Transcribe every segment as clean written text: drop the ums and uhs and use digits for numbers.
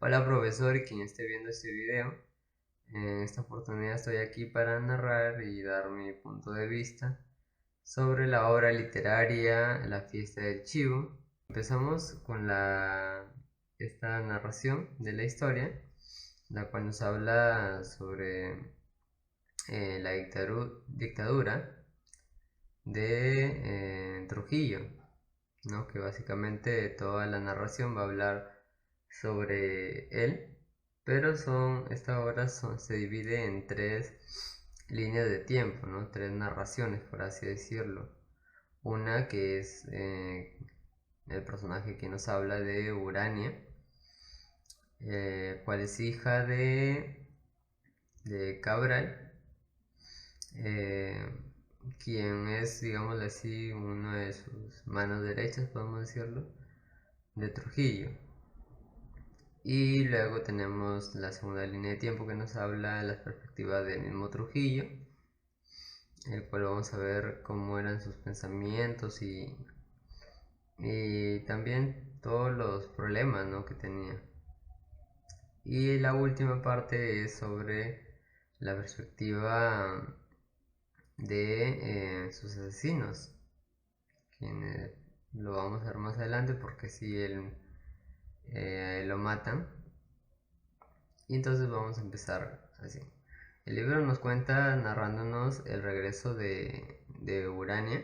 Hola profesor, quien esté viendo este video. En esta oportunidad estoy aquí para narrar y dar mi punto de vista sobre la obra literaria La fiesta del chivo. Empezamos con esta narración de la historia, la cual nos habla sobre la dictadura de Trujillo, ¿no? Que básicamente toda la narración va a hablar sobre él, pero esta obra se divide en tres líneas de tiempo, ¿no? Tres narraciones, por así decirlo. Una que es el personaje que nos habla de Urania, cual es hija de Cabral, eh, quien es, digámoslo así, uno de sus manos derechas, podemos decirlo, de Trujillo. Y luego tenemos la segunda línea de tiempo que nos habla de las perspectivas del mismo Trujillo, el cual vamos a ver cómo eran sus pensamientos y también todos los problemas, ¿no?, que tenía. Y la última parte es sobre la perspectiva de sus asesinos, quienes lo vamos a ver más adelante porque si él lo matan. Y entonces vamos a empezar así. El libro nos cuenta narrándonos el regreso de Urania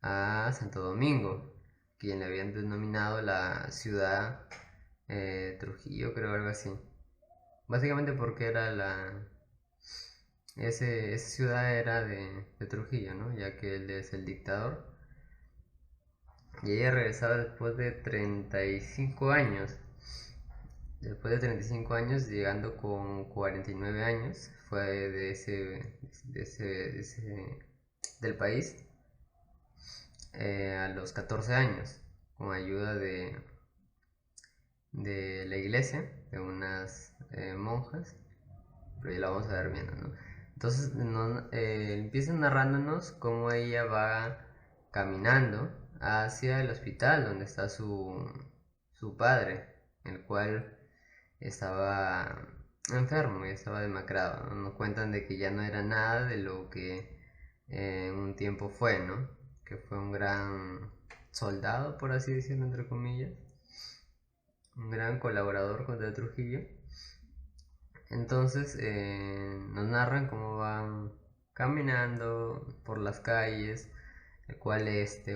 a Santo Domingo, quien le habían denominado la ciudad Trujillo, creo, algo así. Básicamente porque era esa ciudad era de Trujillo, ¿no? Ya que él es el dictador. Y ella regresaba después de 35 años. Después de 35 años, llegando con 49 años, fue del país a los 14 años, con ayuda de la iglesia, de unas monjas, pero ya la vamos a ver viendo, ¿no? Entonces empiezan narrándonos cómo ella va caminando hacia el hospital donde está su padre, el cual estaba enfermo y estaba demacrado, ¿no? Nos cuentan de que ya no era nada de lo que en un tiempo fue, ¿no? Que fue un gran soldado, por así decirlo, entre comillas, un gran colaborador contra Trujillo. Entonces nos narran cómo van caminando por las calles, el cual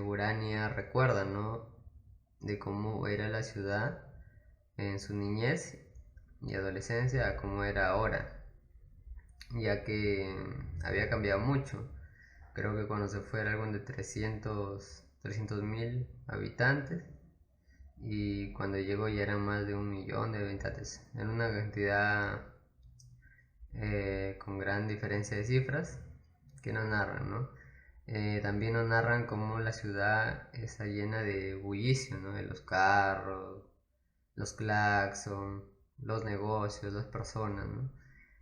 Urania recuerda, ¿no?, de cómo era la ciudad en su niñez y adolescencia a cómo era ahora, ya que había cambiado mucho. Creo que cuando se fue era algo de 300.000 habitantes y cuando llegó ya eran más de 1 millón de habitantes. Era una cantidad con gran diferencia de cifras que nos narran, ¿no? También nos narran cómo la ciudad está llena de bullicio, ¿no? De los carros, los claxon, los negocios, las personas, ¿no?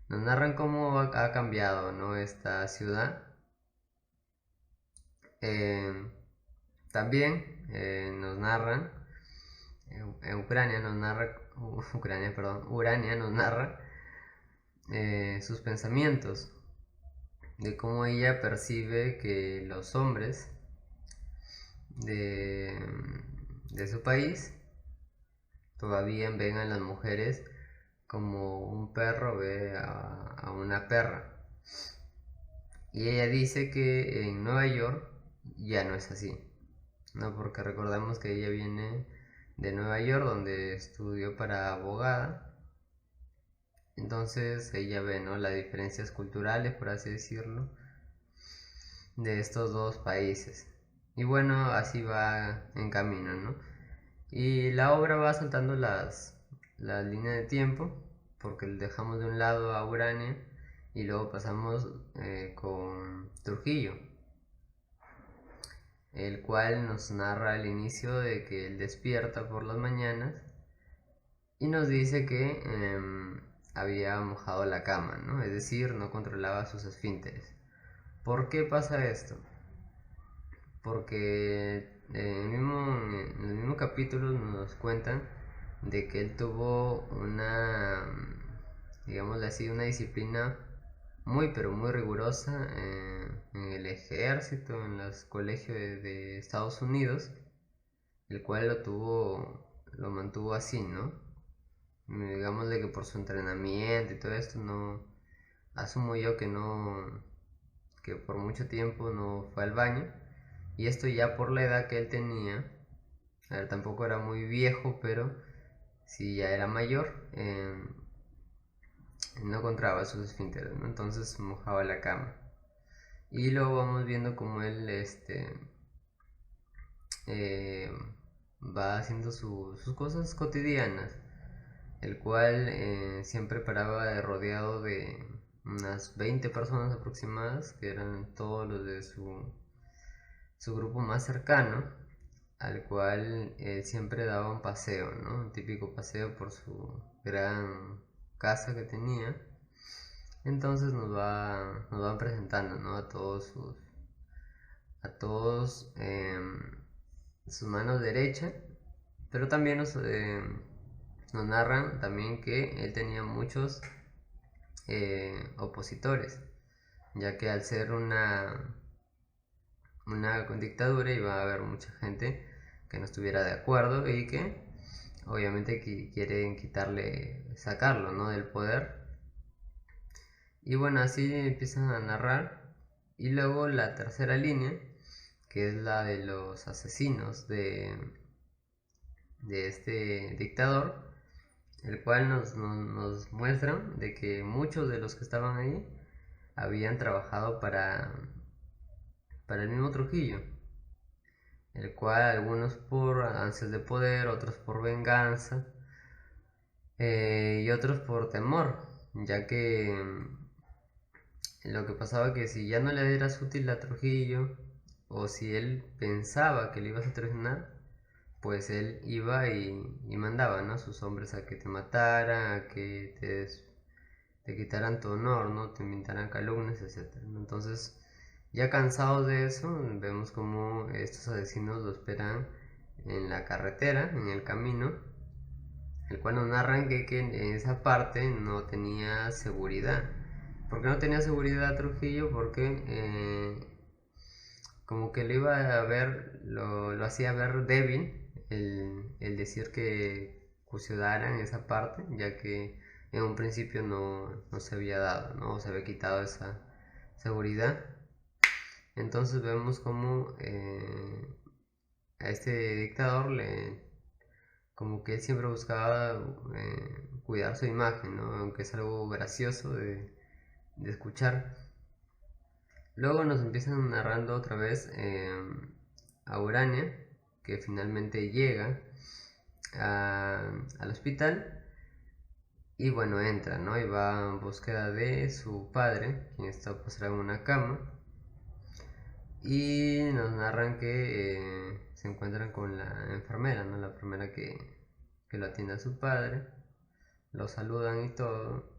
Nos narran cómo ha cambiado, ¿no?, esta ciudad. Eh, También nos narran, Ucrania nos narra, Ucrania, perdón, Urania nos narra sus pensamientos, de cómo ella percibe que los hombres de, de su país todavía ven a las mujeres como un perro ve a una perra. Y ella dice que en Nueva York ya no es así, ¿no? Porque recordamos que ella viene de Nueva York, donde estudió para abogada. Entonces ella ve, ¿no?, las diferencias culturales, por así decirlo, de estos dos países. Y bueno, así va en camino, ¿no? Y la obra va saltando las líneas de tiempo, porque dejamos de un lado a Urania y luego pasamos con Trujillo, el cual nos narra el inicio de que él despierta por las mañanas y nos dice que había mojado la cama, ¿no? Es decir, no controlaba sus esfínteres. ¿Por qué pasa esto? Porque en el mismo capítulo nos cuentan de que él tuvo una, digámosle así, una disciplina muy pero muy rigurosa en el ejército, en los colegios de Estados Unidos, el cual lo mantuvo así, ¿no? Digámosle que por su entrenamiento y todo esto, no, asumo yo que no, que por mucho tiempo no fue al baño, y esto ya por la edad que él tenía. A ver, tampoco era muy viejo, pero si ya era mayor, no encontraba sus esfínteres, ¿no? Entonces mojaba la cama. Y luego vamos viendo como él eh, va haciendo sus cosas cotidianas, el cual siempre paraba rodeado de unas 20 personas aproximadas, que eran todos los de su grupo más cercano, al cual siempre daba un paseo, ¿no? Un típico paseo por su gran casa que tenía. Entonces nos va presentando, ¿no? A todos su mano derecha, pero también nos narran también que él tenía muchos opositores, ya que al ser una dictadura iba a haber mucha gente que no estuviera de acuerdo y que obviamente quieren sacarlo, ¿no? Del poder. Y bueno, así empiezan a narrar. Y luego la tercera línea, que es la de los asesinos de este dictador, el cual nos muestran de que muchos de los que estaban ahí habían trabajado para el mismo Trujillo, el cual algunos por ansias de poder, otros por venganza, y otros por temor, ya que lo que pasaba que si ya no le eras útil a Trujillo, o si él pensaba que le ibas a traicionar, pues él iba y mandaba, ¿no?, a sus hombres a que te mataran, a que te quitaran tu honor, ¿no?, te inventaran calumnias, etc. Entonces, ya cansados de eso, vemos como estos asesinos lo esperan en la carretera, en el camino, el cual nos narran que en esa parte no tenía seguridad. ¿Por qué no tenía seguridad Trujillo? Porque como que lo iba a ver, lo hacía ver débil el decir que custodiaran esa parte, ya que en un principio no se había dado, no se había quitado esa seguridad. Entonces vemos como a este dictador como que él siempre buscaba cuidar su imagen, ¿no? Aunque es algo gracioso de escuchar. Luego nos empiezan narrando otra vez a Urania, que finalmente llega al hospital y bueno, entra, ¿no? Y va en búsqueda de su padre, quien está postrado en una cama. Y nos narran que se encuentran con la enfermera, ¿no? La enfermera que lo atiende a su padre. Lo saludan y todo.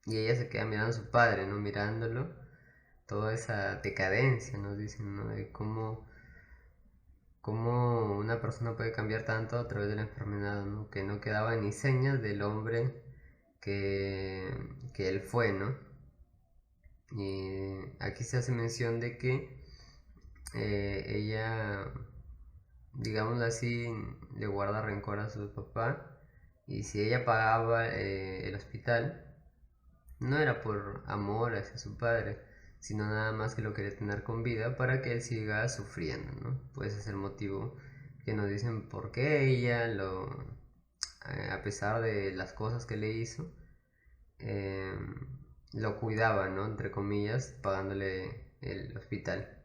Y ella se queda mirando a su padre, ¿no? Mirándolo. Toda esa decadencia, nos dicen, ¿no? De cómo una persona puede cambiar tanto a través de la enfermedad, ¿no? Que no quedaba ni señas del hombre que él fue, ¿no? Y aquí se hace mención de que ella, digámoslo así, le guarda rencor a su papá, y si ella pagaba el hospital, no era por amor hacia su padre, sino nada más que lo quería tener con vida para que él siga sufriendo, ¿no? Pues ese es el motivo que nos dicen por qué ella, a pesar de las cosas que le hizo, eh, lo cuidaba, ¿no? Entre comillas, pagándole el hospital.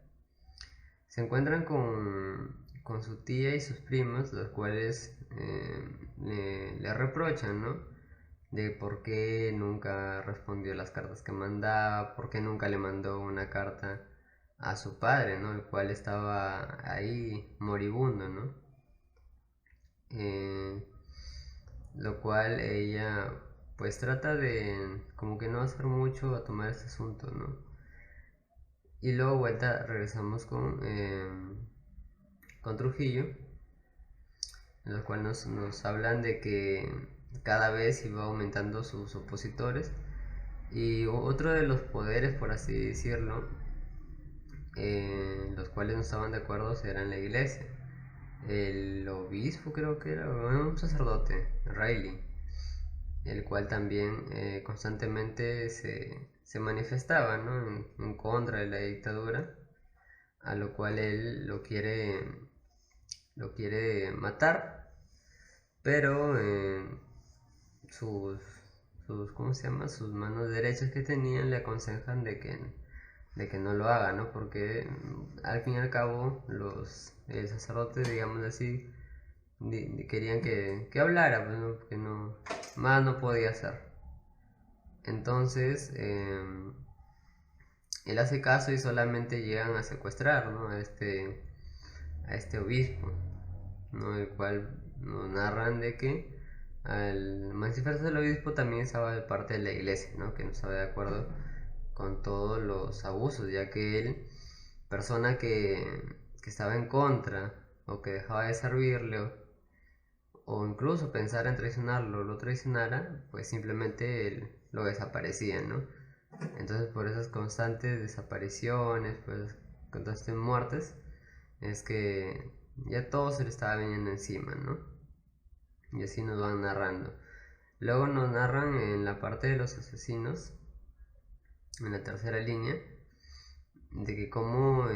Se encuentran con su tía y sus primos, los cuales le reprochan, ¿no? De por qué nunca respondió las cartas que mandaba, por qué nunca le mandó una carta a su padre, ¿no? El cual estaba ahí moribundo, ¿no? Lo cual ella pues trata de como que no hacer mucho a tomar este asunto, ¿no? Y luego regresamos con Trujillo, en los cuales nos hablan de que cada vez iba aumentando sus opositores. Y otro de los poderes, por así decirlo, los cuales no estaban de acuerdo eran la iglesia. El obispo creo que era, un sacerdote, Riley, el cual también constantemente se manifestaba, ¿no? en contra de la dictadura, a lo cual él lo quiere matar, pero sus, ¿cómo se llama? Sus manos derechas que tenían le aconsejan de que no lo haga, ¿no? Porque al fin y al cabo el sacerdote, digamos así, querían que hablara, pues, ¿no? Porque no, más no podía hacer. Entonces, él hace caso y solamente llegan a secuestrar, ¿no? A este obispo, ¿no? El cual nos narran de que al manifestarse el obispo también estaba de parte de la iglesia, ¿no? Que no estaba de acuerdo con todos los abusos, ya que él, persona que estaba en contra o que dejaba de servirle o incluso pensara en traicionarlo o lo traicionara, pues simplemente él lo desaparecía, ¿no? Entonces por esas constantes desapariciones, pues constantes muertes, es que ya todo se le estaba viniendo encima, ¿no? Y así nos van narrando. Luego nos narran en la parte de los asesinos, en la tercera línea, de que como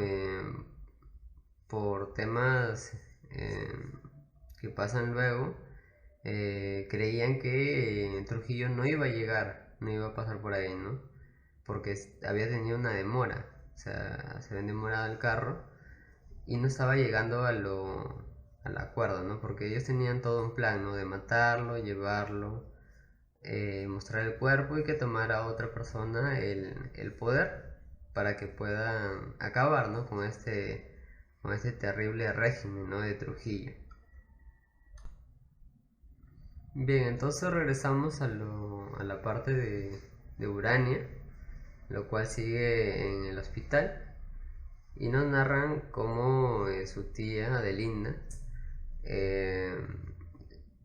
por temas que pasan luego, creían que Trujillo no iba a llegar, no iba a pasar por ahí, ¿no? Porque había tenido una demora, o sea, se había demorado el carro y no estaba llegando al acuerdo, ¿no? Porque ellos tenían todo un plan, ¿no? De matarlo, llevarlo, mostrar el cuerpo y que tomara otra persona el poder para que puedan acabar, ¿no? Con este terrible régimen, ¿no? De Trujillo. Bien, entonces regresamos a la parte de Urania, lo cual sigue en el hospital y nos narran cómo su tía Adelinda eh,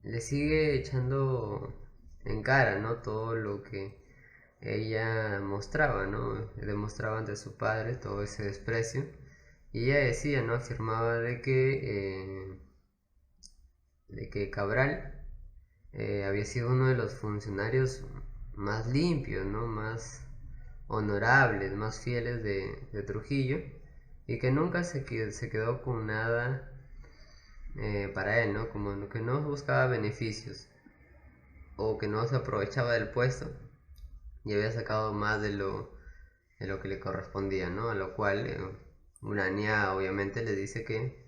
le sigue echando en cara, ¿no? Todo lo que ella mostraba, ¿no? Demostraba ante su padre todo ese desprecio y ella decía, ¿no? Afirmaba de que Cabral había sido uno de los funcionarios más limpios, ¿no? Más honorables, más fieles de Trujillo y que nunca se quedó con nada para él, ¿no? Como que no buscaba beneficios o que no se aprovechaba del puesto y había sacado más de lo que le correspondía, ¿no? A lo cual Urania obviamente le dice que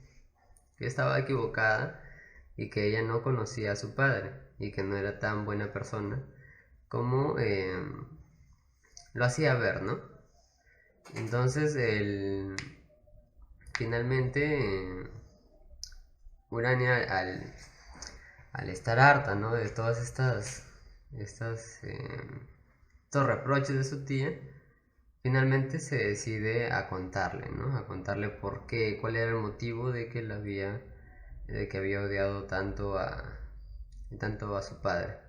estaba equivocada y que ella no conocía a su padre y que no era tan buena persona como lo hacía ver, ¿no? Entonces finalmente Urania al estar harta, ¿no? De todas estos reproches de su tía, finalmente se decide a contarle, ¿no? A contarle por qué, cuál era el motivo de que había odiado tanto a su padre.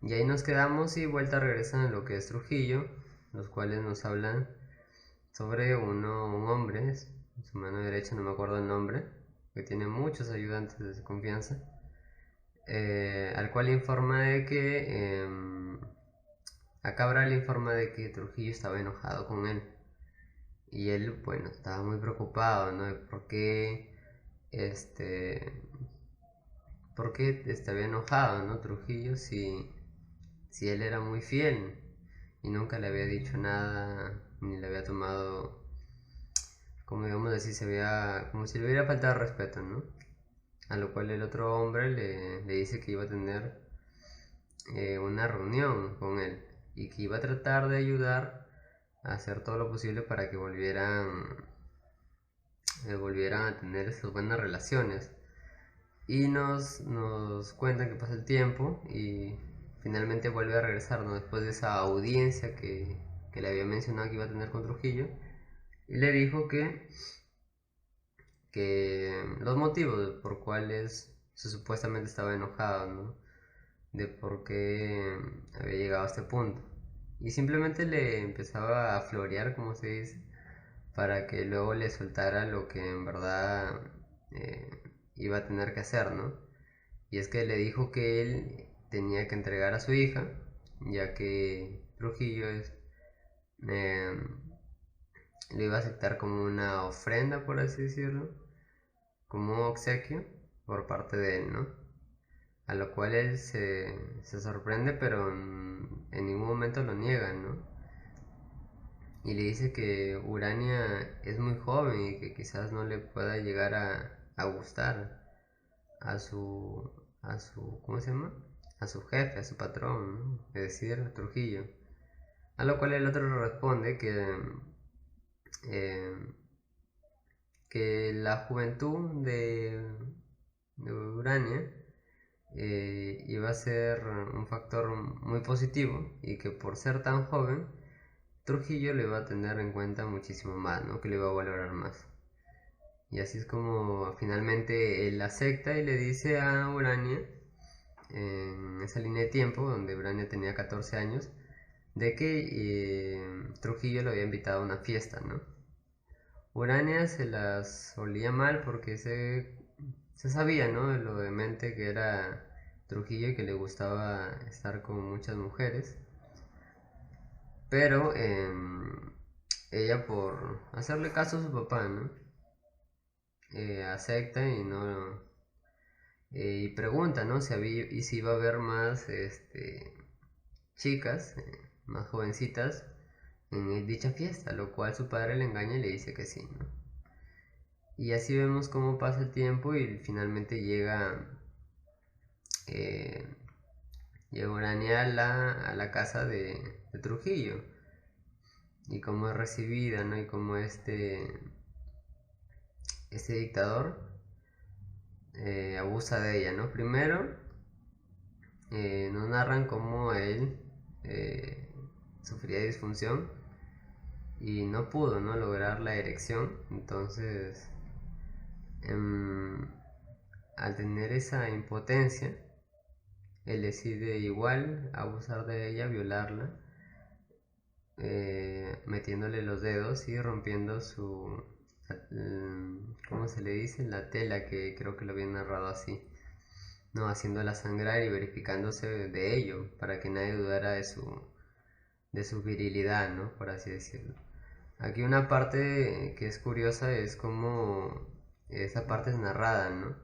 Y ahí nos quedamos y vuelta regresan a lo que es Trujillo, los cuales nos hablan sobre un hombre, su mano derecha, no me acuerdo el nombre, que tiene muchos ayudantes de su confianza, al cual informa de que a Cabral informa de que Trujillo estaba enojado con él y él, bueno, estaba muy preocupado, ¿no? De por qué había enojado, ¿no? Trujillo si él era muy fiel y nunca le había dicho nada ni le había tomado, como digamos decir, como si le hubiera faltado respeto, ¿no? A lo cual el otro hombre le dice que iba a tener una reunión con él y que iba a tratar de ayudar a hacer todo lo posible para que volvieran a tener esas buenas relaciones. Y nos cuentan que pasa el tiempo y finalmente vuelve a regresar, ¿no? Después de esa audiencia que le había mencionado que iba a tener con Trujillo, y le dijo que los motivos por cuales se supuestamente estaba enojado, ¿no? De por qué había llegado a este punto. Y simplemente le empezaba a florear, como se dice, para que luego le soltara lo que en verdad eh, iba a tener que hacer, ¿no? Y es que le dijo que él tenía que entregar a su hija, ya que Trujillo eh, lo iba a aceptar como una ofrenda, por así decirlo, como un obsequio por parte de él, ¿no? A lo cual él se sorprende, pero en ningún momento lo niega, ¿no? Y le dice que Urania es muy joven y que quizás no le pueda llegar a gustar ¿cómo se llama? A su jefe, a su patrón, ¿no? Es decir, Trujillo. A lo cual el otro le responde eh, que la juventud de Urania iba a ser un factor muy positivo y que por ser tan joven, Trujillo le iba a tener en cuenta muchísimo más, ¿no? Que le iba a valorar más. Y así es como finalmente él acepta y le dice a Urania, en esa línea de tiempo, donde Urania tenía 14 años, de que Trujillo lo había invitado a una fiesta, ¿no? Urania se las olía mal porque se sabía, ¿no? De lo demente que era Trujillo y que le gustaba estar con muchas mujeres. Pero ella, por hacerle caso a su papá, ¿no? Acepta y no y pregunta, ¿no? Si iba a haber más chicas, más jovencitas en dicha fiesta, lo cual su padre le engaña y le dice que sí, ¿no? Y así vemos cómo pasa el tiempo y finalmente eh, llega Urania a la casa de Trujillo y cómo es recibida, ¿no? Y cómo este dictador abusa de ella, ¿no? Primero nos narran cómo él sufría disfunción y no pudo, ¿no? Lograr la erección. Entonces, al tener esa impotencia, él decide igual abusar de ella, violarla, metiéndole los dedos y rompiendo ¿cómo se le dice? La tela, que creo que lo habían narrado así, no, haciéndola sangrar y verificándose de ello, para que nadie dudara de su virilidad, ¿no? Por así decirlo. Aquí una parte que es curiosa es como esa parte es narrada, ¿no?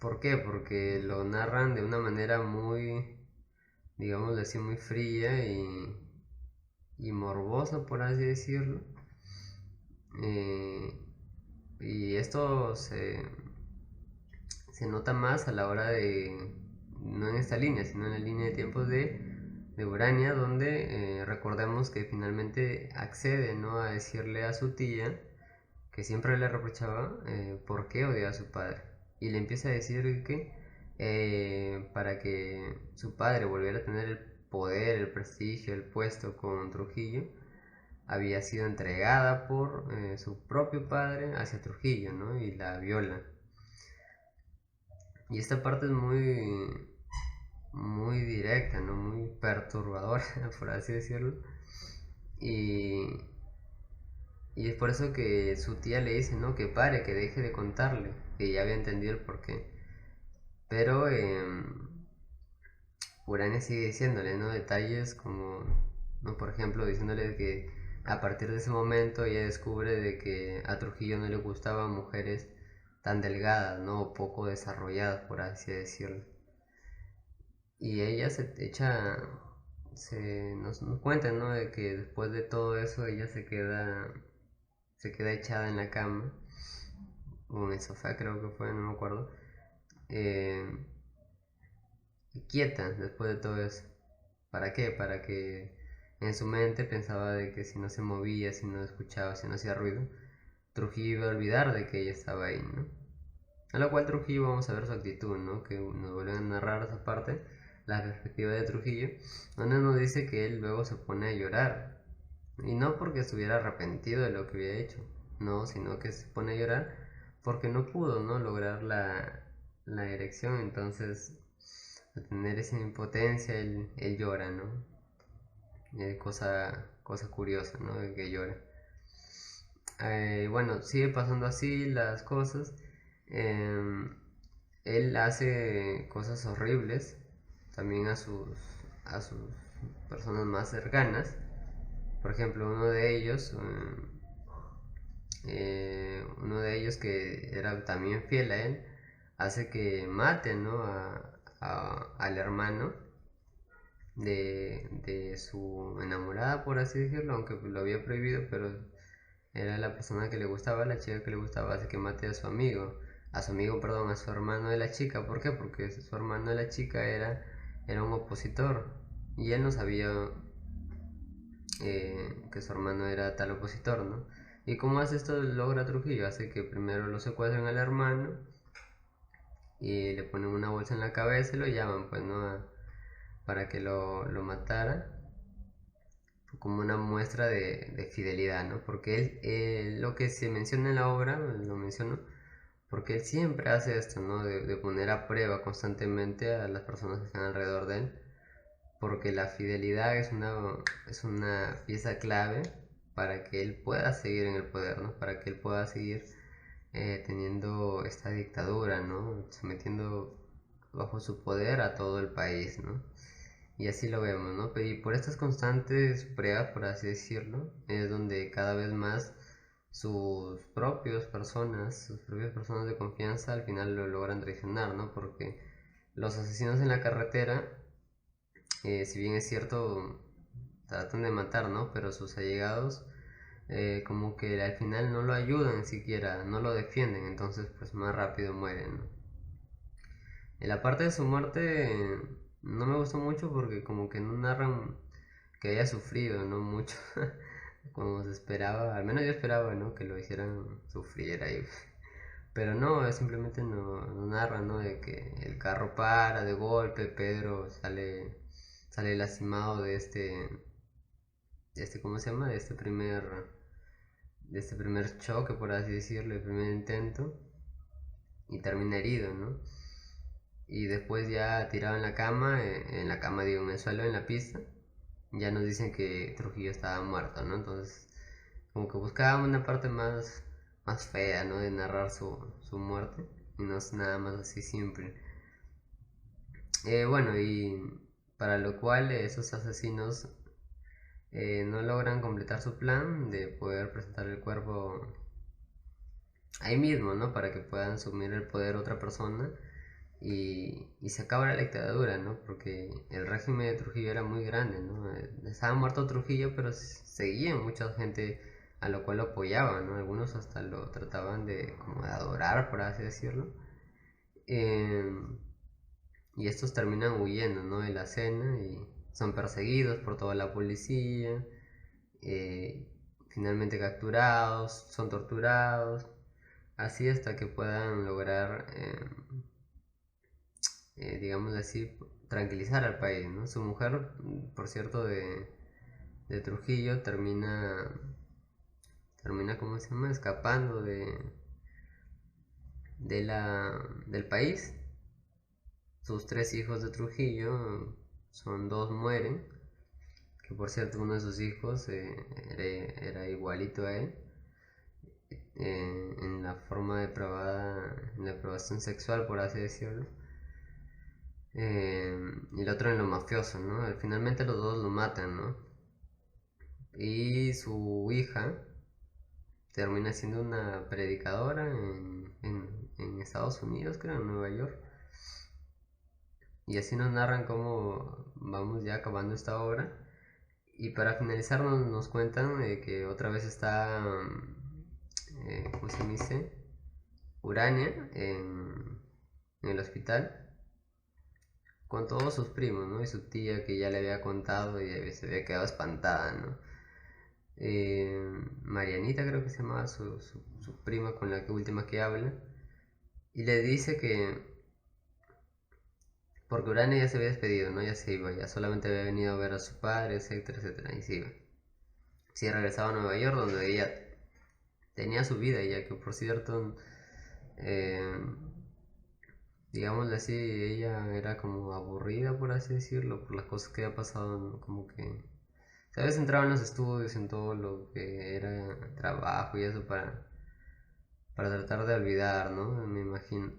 ¿Por qué? Porque lo narran de una manera muy, digámoslo así, muy fría y morbosa, por así decirlo. Eh, y esto se nota más a la hora de, no en esta línea, sino en la línea de tiempos de Urania, donde recordemos que finalmente accede, ¿no? A decirle a su tía, que siempre le reprochaba por qué odiaba a su padre. Y le empieza a decir que para que su padre volviera a tener el poder, el prestigio, el puesto con Trujillo, había sido entregada por su propio padre hacia Trujillo, ¿no? Y la viola. Y esta parte es muy directa, ¿no? Muy perturbadora, por así decirlo. Y, y es por eso que su tía le dice, ¿no? Que pare, que deje de contarle, que ya había entendido el porqué. Pero Urania sigue diciéndole, ¿no? Detalles como, ¿no? Por ejemplo, diciéndole que a partir de ese momento ella descubre de que a Trujillo no le gustaban mujeres tan delgadas, ¿no? O poco desarrolladas, por así decirlo. Y ella nos cuenta, ¿no? De que después de todo eso ella se queda echada en la cama, o en el sofá creo que fue, no me acuerdo, eh, quieta después de todo eso. ¿Para qué? Para que en su mente pensaba de que si no se movía, si no escuchaba, si no hacía ruido, Trujillo iba a olvidar de que ella estaba ahí, ¿no? A lo cual Trujillo vamos a ver su actitud, ¿no? Que nos vuelven a narrar esa parte, la perspectiva de Trujillo, donde nos dice que él luego se pone a llorar Y no porque estuviera arrepentido de lo que había hecho, no, sino que se pone a llorar porque no pudo, ¿no? Lograr la erección. Entonces, al tener esa impotencia, él llora, ¿no? Cosa curiosa, ¿no? De que llora. Bueno, sigue pasando así las cosas. Em, Él hace cosas horribles también a sus personas más cercanas. Por ejemplo, uno de ellos que era también fiel a él, hace que mate, ¿no? Al hermano de su enamorada, por así decirlo, aunque lo había prohibido, pero era la persona que le gustaba, la chica que le gustaba, hace que mate a su amigo, perdón, a su hermano de la chica. ¿Por qué? Porque su hermano de la chica era un opositor y él no sabía que su hermano era tal opositor, ¿no? ¿Y cómo hace esto? Logra Trujillo, hace que primero lo secuestren al hermano y le ponen una bolsa en la cabeza y lo llaman, pues, ¿no? Para que lo matara como una muestra de fidelidad, ¿no? Porque lo que se menciona en la obra, lo menciono, porque él siempre hace esto, ¿no? De poner a prueba constantemente a las personas que están alrededor de él, porque la fidelidad es una pieza clave para que él pueda seguir en el poder, ¿no? Para que él pueda seguir teniendo esta dictadura, ¿no? Sometiendo bajo su poder a todo el país, ¿no? Y así lo vemos, ¿no? Y por estas constantes pruebas, por así decirlo, es donde cada vez más sus propias personas de confianza al final lo logran traicionar, ¿no? Porque los asesinos en la carretera, si bien es cierto, tratan de matar, ¿no? Pero sus allegados como que al final no lo ayudan siquiera, no lo defienden, entonces pues más rápido mueren, ¿no? En la parte de su muerte no me gustó mucho porque como que no narran que haya sufrido, no mucho, como se esperaba, al menos yo esperaba, ¿no? Que lo hicieran sufrir ahí. Pero no, simplemente no narran, ¿no? De que el carro para de golpe, Pedro sale lastimado ¿cómo se llama? De este primer choque, por así decirlo, el primer intento, y termina herido, ¿no? Y después ya tirado en la cama digo, en el suelo, en la pista, ya nos dicen que Trujillo estaba muerto, ¿no? Entonces, como que buscábamos una parte más fea, ¿no? De narrar su muerte, y no es nada más así simple. Bueno, y para lo cual esos asesinos no logran completar su plan de poder presentar el cuerpo ahí mismo, ¿no? Para que puedan asumir el poder otra persona y se acaba la dictadura, ¿no? Porque el régimen de Trujillo era muy grande, ¿no? Estaba muerto Trujillo, pero seguía mucha gente a lo cual lo apoyaban, ¿no? Algunos hasta lo trataban como de adorar, por así decirlo. Eh, y estos terminan huyendo, ¿no? De la escena y son perseguidos por toda la policía, eh, finalmente capturados, son torturados, así hasta que puedan lograr digamos así, tranquilizar al país, ¿no? Su mujer, por cierto, de Trujillo, termina, ¿cómo se llama? Escapando del país. Sus tres hijos de Trujillo, dos mueren, que por cierto uno de sus hijos era igualito a él, en la forma depravada, en la depravación sexual, por así decirlo. Y el otro en lo mafioso, ¿no? Finalmente los dos lo matan, ¿no? Y su hija termina siendo una predicadora en Estados Unidos, creo, en Nueva York. Y así nos narran cómo vamos ya acabando esta obra. Y para finalizar nos cuentan que otra vez está, ¿cómo se dice? Urania en el hospital con todos sus primos, ¿no? Y su tía que ya le había contado y se había quedado espantada, ¿no? Marianita creo que se llamaba su prima con la última que habla. Y le dice que, porque Urania ya se había despedido, ¿no? Ya se iba, ya solamente había venido a ver a su padre, etcétera, etcétera, y se iba. sí regresaba a Nueva York, donde ella tenía su vida, ya que por cierto, eh, digámosle así, ella era como aburrida, por así decirlo, por las cosas que había pasado, ¿no? Como que se había centrado en los estudios, en todo lo que era trabajo y eso para tratar de olvidar, ¿no? Me imagino.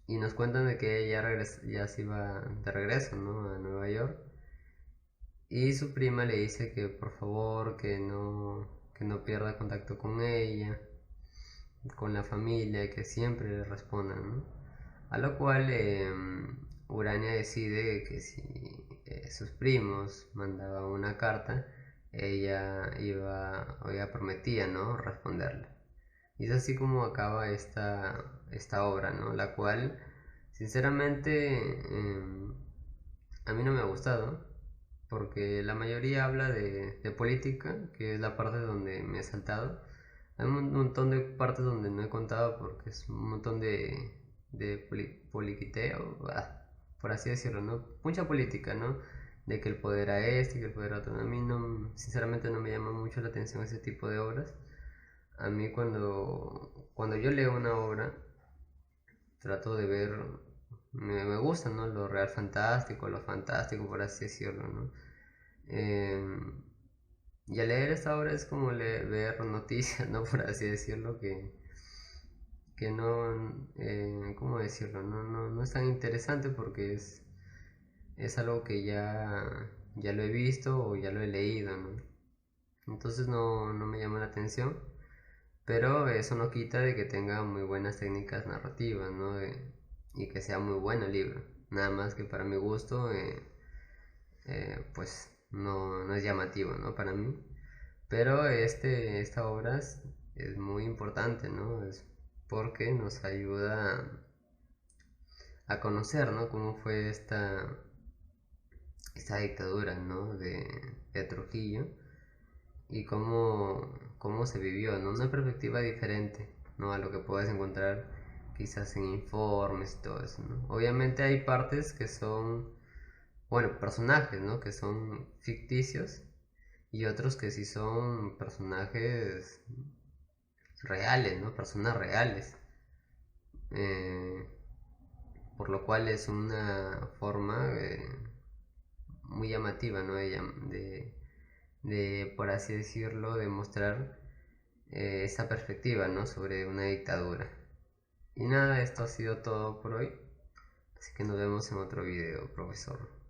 Y nos cuentan de que ella ya se iba de regreso, ¿no? A Nueva York. Y su prima le dice que por favor, que no pierda contacto con ella, con la familia, que siempre le respondan, ¿no? A lo cual Urania decide que si sus primos mandaban una carta, o ella prometía, ¿no? Responderle. Y es así como acaba esta obra, ¿no? La cual, sinceramente, a mí no me ha gustado, porque la mayoría habla de política, que es la parte donde me he saltado. Hay un montón de partes donde no he contado porque es un montón de poliquiteo, por así decirlo, ¿no? Mucha política, ¿no? De que el poder a este, que el poder a otro. A mí no, sinceramente no me llama mucho la atención ese tipo de obras. A mí cuando yo leo una obra, trato de ver, me gusta, ¿no? Lo real fantástico, lo fantástico, por así decirlo, ¿no? Eh, y al leer esta obra es como ver noticias, ¿no? Por así decirlo, que no, ¿cómo decirlo? No es tan interesante porque es algo que ya lo he visto o ya lo he leído, ¿no? Entonces no me llama la atención, pero eso no quita de que tenga muy buenas técnicas narrativas, ¿no? Y que sea muy bueno el libro. Nada más que para mi gusto, pues no es llamativo, ¿no? Para mí. Pero esta obra es muy importante, ¿no? Es porque nos ayuda a conocer, ¿no? Cómo fue esta dictadura, ¿no? De Trujillo y cómo se vivió, ¿no? Una perspectiva diferente, ¿no? A lo que puedes encontrar quizás en informes y todo eso, ¿no? Obviamente hay partes que son, bueno, personajes, ¿no? Que son ficticios y otros que sí son personajes reales, ¿no? Personas reales. Eh, por lo cual es una forma muy llamativa, ¿no? Por así decirlo, de mostrar esa perspectiva, ¿no? Sobre una dictadura. Y nada, esto ha sido todo por hoy. Así que nos vemos en otro video, profesor.